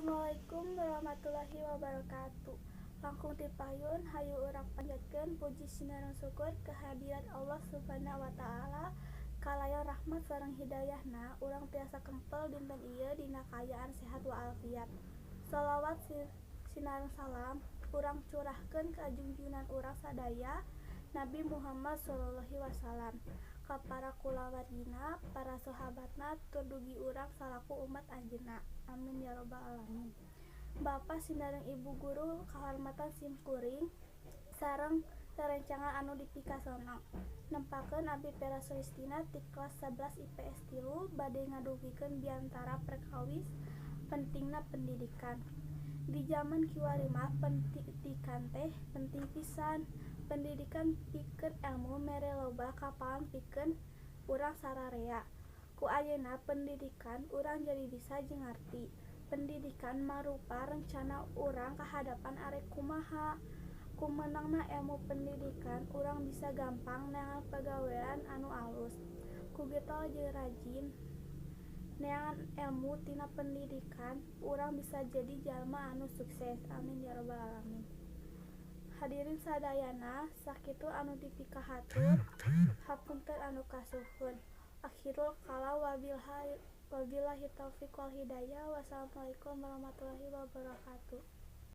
Assalamualaikum warahmatullahi wabarakatuh. Langkung ti payun hayu urang panjatkeun puji sinaran syukur kehadirat Allah Subhanahu wa taala kalayan rahmat sareng hidayahna urang tiasa kempel dinten ieu dina kaayaan sehat walafiat. Shalawat sinaran salam urang curahkeun ka junjungan urang sadaya Nabi Muhammad sallallahu alaihi wasallam, ka para kulawargina, para sahabatna, tur dugi urang salaku umat anjeunna. Amin ya rabbal alamin. Bapa sinareng ibu guru kahormatan simkuring sareng rerencangan anu dipikasana. Nempakeun abdi Pera Sulistina ti kelas 11 IPS 3 bade ngadugikeun biantara perkawis pentingna pendidikan. Di zaman kiwari mah pendidikan teh penting pisan. Pendidikan pikeun ilmu mere loba kapalan pikeun urang sararea. Ku ayeuna pendidikan urang jadi bisa jeung ngarti. Pendidikan mangrupa rencana urang ka hadapan arek kumaha. Ku meunangna ilmu pendidikan urang bisa gampang neangan pagawean anu alus. Ku getol jeung rajin neangan ilmu tina pendidikan urang bisa jadi jalma anu sukses. Amin ya rabbal alamin. Hadirin sadayana, sakitu anu dipikahatur, hapunten anu kasuhun. Akhirul kalam wabillahi taufiq wal hidayah. Wassalamualaikum warahmatullahi wabarakatuh.